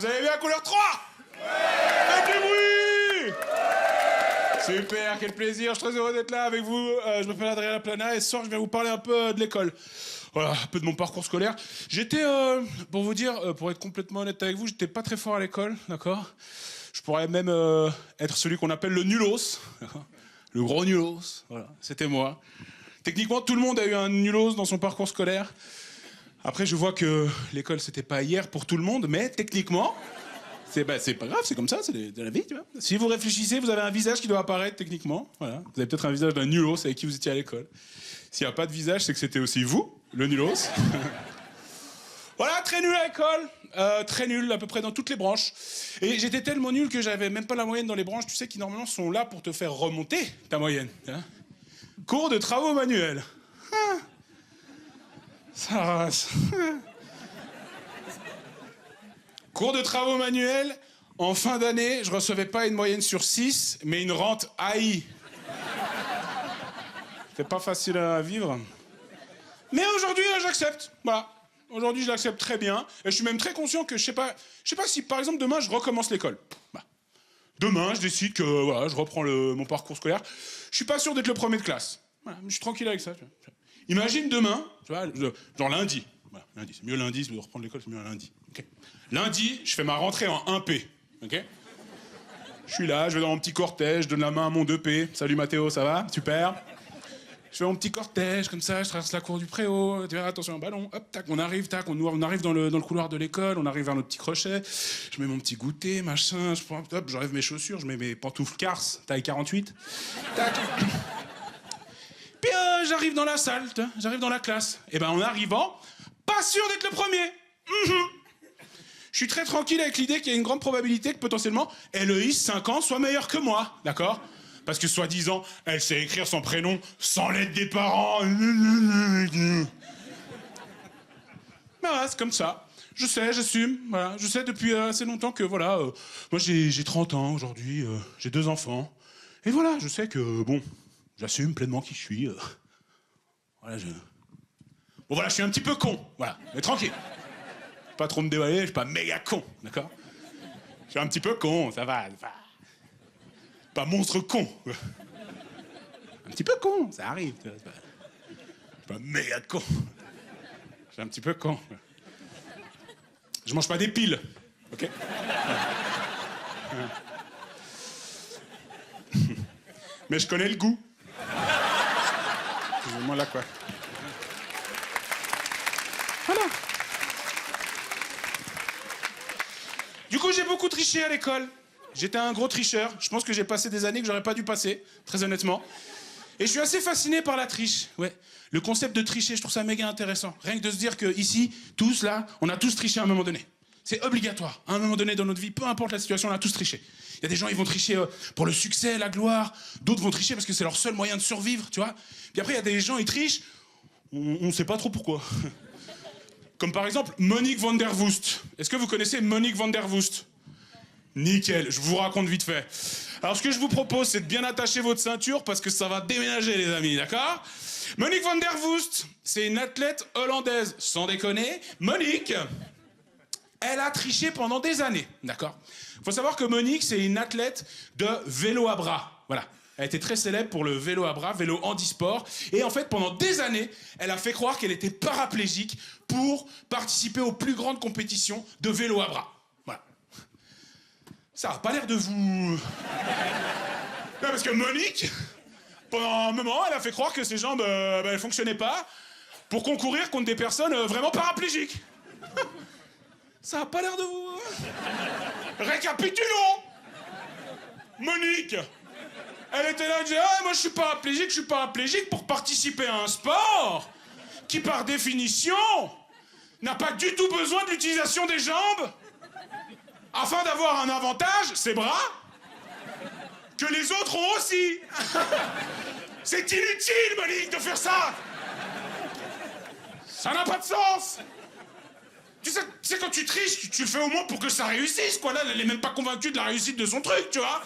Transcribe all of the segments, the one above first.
Vous avez bien couleur 3? Faites du bruit! Super, quel plaisir, je suis très heureux d'être là avec vous. Je m'appelle Adrien Laplana et ce soir je viens vous parler un peu de l'école. Voilà, un peu de mon parcours scolaire. J'étais, pour vous dire, pour être complètement honnête avec vous, j'étais pas très fort à l'école, d'accord? Je pourrais même être celui qu'on appelle le nulos, le gros nulos, voilà, c'était moi. Techniquement, tout le monde a eu un nulos dans son parcours scolaire. Après, je vois que l'école, c'était pas hier pour tout le monde, mais techniquement, c'est pas grave, c'est comme ça, c'est de la vie, tu vois. Si vous réfléchissez, vous avez un visage qui doit apparaître techniquement, voilà. Vous avez peut-être un visage d'un nulos avec qui vous étiez à l'école. S'il n'y a pas de visage, c'est que c'était aussi vous, le nulos. Voilà, très nul à l'école, très nul à peu près dans toutes les branches. Et j'étais tellement nul que j'avais même pas la moyenne dans les branches, tu sais, qui normalement sont là pour te faire remonter ta moyenne. Hein. Cours de travaux manuels. Ah. Ça rase. Cours de travaux manuels, en fin d'année, je recevais pas une moyenne sur 6, mais une rente AI. C'est pas facile à vivre. Mais aujourd'hui, j'accepte. Voilà. Aujourd'hui, je l'accepte très bien. Et je suis même très conscient que je sais pas si, par exemple, demain, je recommence l'école. Bah. Demain, je décide que voilà, je reprends mon parcours scolaire. Je suis pas sûr d'être le premier de classe. Voilà, je suis tranquille avec ça. Tu vois. Imagine demain, tu vois, genre lundi. Voilà, lundi, c'est mieux lundi, de reprendre l'école, c'est mieux lundi. Okay. Lundi, je fais ma rentrée en 1P. Okay. Je suis là, je vais dans mon petit cortège, je donne la main à mon 2P. Salut Mathéo, ça va? Super. Je fais mon petit cortège, comme ça, je traverse la cour du préau, tu vois, attention un ballon, hop, tac, on arrive dans le couloir de l'école, on arrive vers notre petit crochet, je mets mon petit goûter, machin, j'enlève mes chaussures, je mets mes pantoufles Cars, taille 48, tac. Puis j'arrive dans la salle, j'arrive dans la classe. Et ben en arrivant, pas sûr d'être le premier. Je suis très tranquille avec l'idée qu'il y a une grande probabilité que potentiellement Héloïse, 5 ans, soit meilleure que moi, d'accord? Parce que soi-disant, elle sait écrire son prénom sans l'aide des parents. Mais voilà, c'est comme ça. Je sais, j'assume. Voilà. Je sais depuis assez longtemps que voilà, moi j'ai 30 ans aujourd'hui, j'ai 2 enfants. Et voilà, je sais que bon, j'assume pleinement qui je suis. Voilà, bon voilà, je suis un petit peu con, voilà, mais tranquille. Pas trop me dévaler, je suis pas méga con, d'accord? Je suis un petit peu con, ça va. Pas monstre con. Un petit peu con, ça arrive. Je suis pas méga con. Je suis un petit peu con. Je mange pas des piles, ok? Mais je connais le goût. C'est vraiment là, quoi. Voilà. Du coup, j'ai beaucoup triché à l'école. J'étais un gros tricheur. Je pense que j'ai passé des années que j'aurais pas dû passer, très honnêtement. Et je suis assez fasciné par la triche. Ouais. Le concept de tricher, je trouve ça méga intéressant. Rien que de se dire que ici, tous là, on a tous triché à un moment donné. C'est obligatoire. À un moment donné dans notre vie, peu importe la situation, on a tous triché. Il y a des gens, ils vont tricher pour le succès, la gloire. D'autres vont tricher parce que c'est leur seul moyen de survivre, tu vois. Puis après, il y a des gens, ils trichent. On sait pas trop pourquoi. Comme par exemple Monique van der Woest. Est-ce que vous connaissez Monique van der Woest? Nickel, je vous raconte vite fait. Alors ce que je vous propose, c'est de bien attacher votre ceinture parce que ça va déménager, les amis, d'accord? Monique van der Woest, c'est une athlète hollandaise, sans déconner. Monique, elle a triché pendant des années, d'accord? Faut savoir que Monique, c'est une athlète de vélo à bras, voilà. Elle était très célèbre pour le vélo à bras, vélo handisport. Et en fait, pendant des années, elle a fait croire qu'elle était paraplégique pour participer aux plus grandes compétitions de vélo à bras. Voilà. Ça a pas l'air de vous... Non, parce que Monique, pendant un moment, elle a fait croire que ses jambes, elles fonctionnaient pas pour concourir contre des personnes vraiment paraplégiques. Ça a pas l'air de vous... Récapitulons. Monique, elle était là, elle disait, ah, moi je suis paraplégique pour participer à un sport qui, par définition, n'a pas du tout besoin de l'utilisation des jambes afin d'avoir un avantage, ses bras, que les autres ont aussi. C'est inutile, Monique, de faire ça. Ça n'a pas de sens. Tu sais, quand tu triches, tu le fais au moins pour que ça réussisse, quoi. Là, elle est même pas convaincue de la réussite de son truc, tu vois.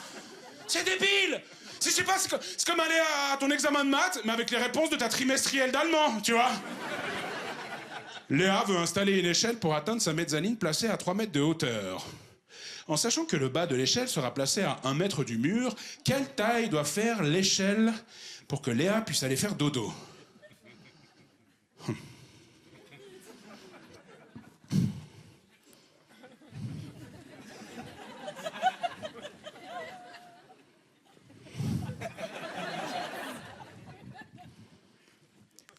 C'est débile. Je sais pas, c'est comme aller à ton examen de maths, mais avec les réponses de ta trimestrielle d'allemand, tu vois. Léa veut installer une échelle pour atteindre sa mezzanine placée à 3 mètres de hauteur. En sachant que le bas de l'échelle sera placé à 1 mètre du mur, quelle taille doit faire l'échelle pour que Léa puisse aller faire dodo?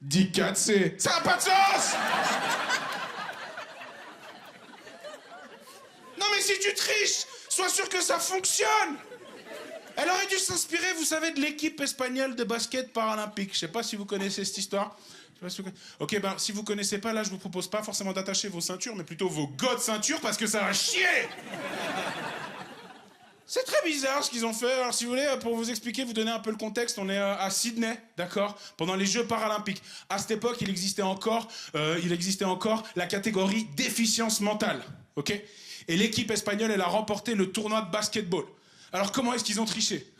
Dis 4C. Ça n'a pas de sens! Non mais si tu triches, sois sûr que ça fonctionne! Elle aurait dû s'inspirer, vous savez, de l'équipe espagnole de basket paralympique. Je sais pas si vous connaissez cette histoire. Je sais pas si vous connaissez. Ok, ben si vous connaissez pas, là je vous propose pas forcément d'attacher vos ceintures, mais plutôt vos god ceintures parce que ça va chier! C'est très bizarre ce qu'ils ont fait. Alors, si vous voulez, pour vous expliquer, vous donner un peu le contexte, on est à Sydney, d'accord, pendant les Jeux paralympiques. À cette époque, il existait encore la catégorie déficience mentale, ok? Et l'équipe espagnole, elle a remporté le tournoi de basketball. Alors, comment est-ce qu'ils ont triché?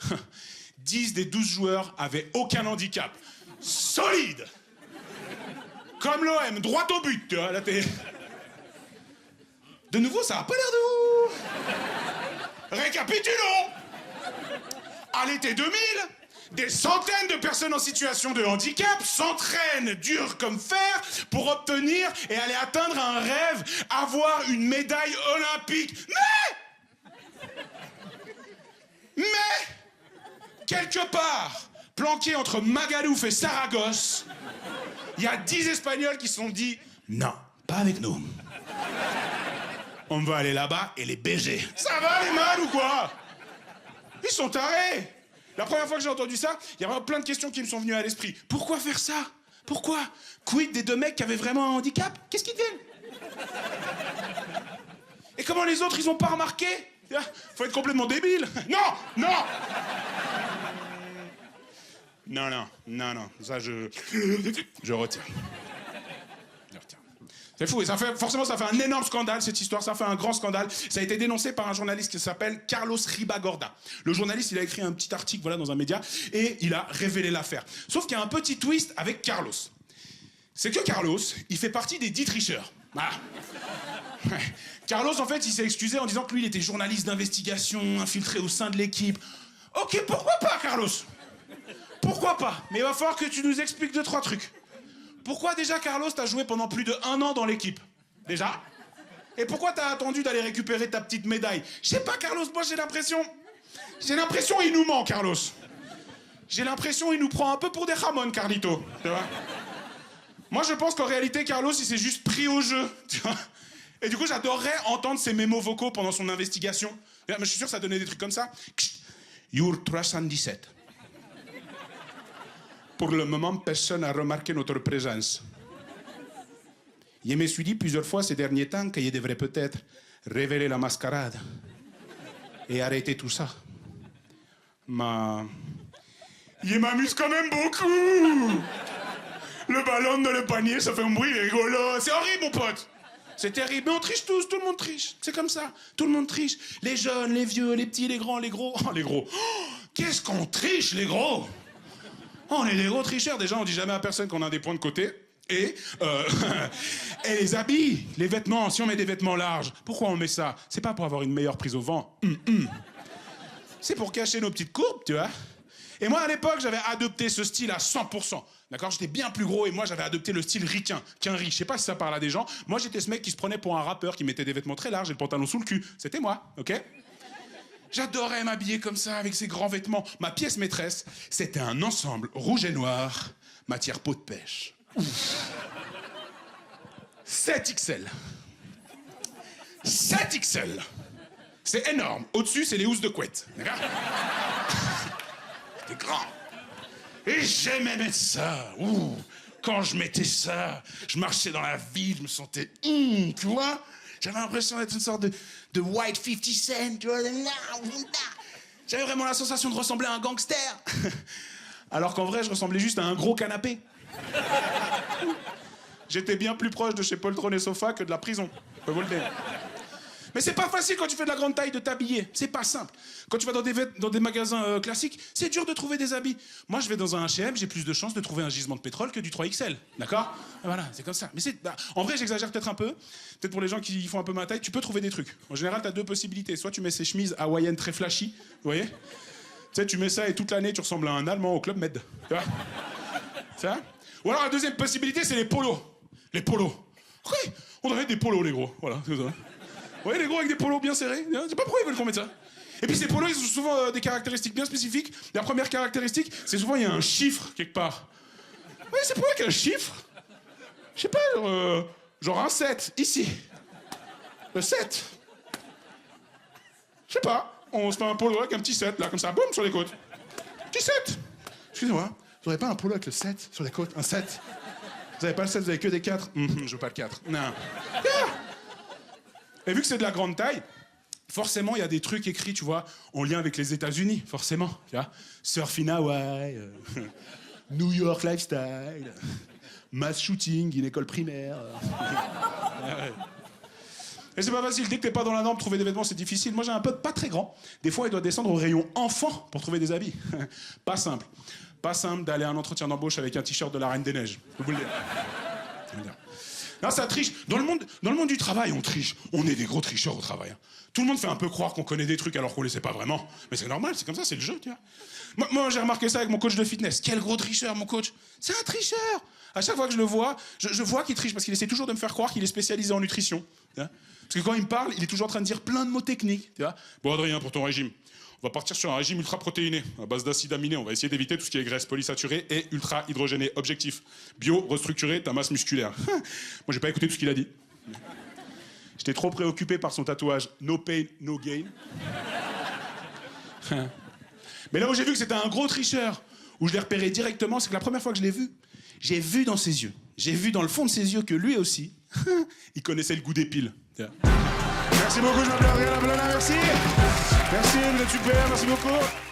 10 des 12 joueurs avaient aucun handicap. Solide! Comme l'OM, droit au but, tu vois, là, t'es... De nouveau, ça a pas l'air de vous... Récapitulons! À l'été 2000, des centaines de personnes en situation de handicap s'entraînent dur comme fer pour obtenir et aller atteindre un rêve, avoir une médaille olympique. Mais, quelque part, planqué entre Magalouf et Saragosse, il y a 10 Espagnols qui se sont dit « Non, pas avec nous. On va aller là-bas et les baiser. » Ça va les mâles ou quoi? Ils sont tarés. La première fois que j'ai entendu ça, il y a vraiment plein de questions qui me sont venues à l'esprit. Pourquoi faire ça? Pourquoi? Quid des 2 mecs qui avaient vraiment un handicap? Qu'est-ce qu'ils deviennent? Et comment les autres, ils ont pas remarqué? Faut être complètement débile. Non, non. Non, ça je retiens. Je retiens. C'est fou, et forcément ça fait un énorme scandale cette histoire, ça fait un grand scandale. Ça a été dénoncé par un journaliste qui s'appelle Carlos Ribagorda. Le journaliste, il a écrit un petit article, voilà, dans un média, et il a révélé l'affaire. Sauf qu'il y a un petit twist avec Carlos. C'est que Carlos, il fait partie des 10 tricheurs. Voilà. Carlos, en fait, il s'est excusé en disant que lui, il était journaliste d'investigation, infiltré au sein de l'équipe. Ok, pourquoi pas, Carlos? Pourquoi pas? Mais il va falloir que tu nous expliques 2-3 trucs. Pourquoi déjà, Carlos, t'as joué pendant plus de 1 an dans l'équipe? Déjà? Et pourquoi t'as attendu d'aller récupérer ta petite médaille? Je sais pas, Carlos, moi j'ai l'impression il nous ment, Carlos. J'ai l'impression il nous prend un peu pour des Ramon, Carlito. Tu vois? Moi je pense qu'en réalité, Carlos, il s'est juste pris au jeu. Tu vois? Et du coup, j'adorerais entendre ses mémos vocaux pendant son investigation. Mais je suis sûr que ça donnait des trucs comme ça. Your 317. Pour le moment, personne n'a remarqué notre présence. Je me suis dit plusieurs fois ces derniers temps qu'il devrait peut-être révéler la mascarade et arrêter tout ça. Mais il m'amuse quand même beaucoup. Le ballon dans le panier, ça fait un bruit rigolo. C'est horrible, mon pote. C'est terrible. Mais on triche tous, tout le monde triche. C'est comme ça. Tout le monde triche. Les jeunes, les vieux, les petits, les grands, les gros. Oh, les gros. Oh, qu'est-ce qu'on triche, les gros? On est des gros tricheurs. Déjà, on dit jamais à personne qu'on a des points de côté. Et les habits, les vêtements, si on met des vêtements larges, pourquoi on met ça? C'est pas pour avoir une meilleure prise au vent. C'est pour cacher nos petites courbes, tu vois. Et moi, à l'époque, j'avais adopté ce style à 100%. D'accord? J'étais bien plus gros et moi, j'avais adopté le style ricain, qu'un riche. Je sais pas si ça parle à des gens. Moi, j'étais ce mec qui se prenait pour un rappeur, qui mettait des vêtements très larges et le pantalon sous le cul. C'était moi, ok? J'adorais m'habiller comme ça, avec ces grands vêtements. Ma pièce maîtresse, c'était un ensemble rouge et noir, matière peau de pêche. 7XL. 7XL. C'est énorme. Au-dessus, c'est les housses de couette. D'accord? C'était grand. Et j'aimais mettre ça. Ouh. Quand je mettais ça, je marchais dans la ville, je me sentais... tu vois? J'avais l'impression d'être une sorte de white 50 Cent, tu vois? J'avais vraiment la sensation de ressembler à un gangster. Alors qu'en vrai, je ressemblais juste à un gros canapé. J'étais bien plus proche de chez Poltron et Sofa que de la prison. Je peux vous le dire. Mais c'est pas facile quand tu fais de la grande taille de t'habiller. C'est pas simple. Quand tu vas dans des magasins classiques, c'est dur de trouver des habits. Moi, je vais dans un H&M, j'ai plus de chances de trouver un gisement de pétrole que du 3XL. D'accord? Voilà, c'est comme ça. Mais en vrai, j'exagère peut-être un peu. Peut-être pour les gens qui font un peu ma taille, tu peux trouver des trucs. En général, t'as deux possibilités. Soit tu mets ces chemises hawaïennes très flashy, vous voyez? Tu sais, tu mets ça et toute l'année, tu ressembles à un Allemand au Club Med. Tu vois? Ça? Ou alors la deuxième possibilité, c'est les polos. Les polos. Oui, on devrait mettre des polos, les gros. Voilà, c'est ça. Vous voyez, les gros avec des polos bien serrés. Je sais pas pourquoi ils veulent qu'on mette ça. Et puis ces polos, ils ont souvent des caractéristiques bien spécifiques. La première caractéristique, c'est souvent il y a un chiffre quelque part. Oui, c'est pour qu'il y a un chiffre. Je sais pas, genre un 7, ici. Le 7. Je sais pas, on se fait un polo avec un petit 7, là, comme ça, boum, sur les côtes. Petit 7. Excusez-moi, vous n'aurez pas un polo avec le 7 sur les côtes, un 7? Vous avez pas le 7, vous avez que des 4? Je veux pas le 4. Non. Et vu que c'est de la grande taille, forcément, il y a des trucs écrits, tu vois, en lien avec les États-Unis, forcément. Tu vois, Surf in Hawaii, New York lifestyle, mass shooting, une école primaire. Et c'est pas facile, dès que t'es pas dans la norme, trouver des vêtements, c'est difficile. Moi, j'ai un pote pas très grand. Des fois, il doit descendre au rayon enfant pour trouver des habits. Pas simple. Pas simple d'aller à un entretien d'embauche avec un t-shirt de la Reine des Neiges. Je peux vous le dire. Non, ça triche. Dans le monde du travail, on triche. On est des gros tricheurs au travail. Hein. Tout le monde fait un peu croire qu'on connaît des trucs alors qu'on les sait pas vraiment. Mais c'est normal, c'est comme ça, c'est le jeu, tu vois. Moi, j'ai remarqué ça avec mon coach de fitness. Quel gros tricheur, mon coach. C'est un tricheur. À chaque fois que je le vois, je vois qu'il triche parce qu'il essaie toujours de me faire croire qu'il est spécialisé en nutrition. Tu vois. Parce que quand il me parle, il est toujours en train de dire plein de mots techniques. Tu vois. Bon, Adrien, pour ton régime, on va partir sur un régime ultra protéiné, à base d'acides aminés. On va essayer d'éviter tout ce qui est graisse polysaturée et ultra hydrogénée. Objectif, bio, restructurer ta masse musculaire. Moi, j'ai pas écouté tout ce qu'il a dit. J'étais trop préoccupé par son tatouage No pain, no gain. Mais là où j'ai vu que c'était un gros tricheur, où je l'ai repéré directement, c'est que la première fois que je l'ai vu, j'ai vu dans ses yeux, j'ai vu dans le fond de ses yeux que lui aussi, il connaissait le goût des piles. Merci beaucoup, je m'appelle Adrien Labellona, merci. Merci, vous êtes super, merci beaucoup.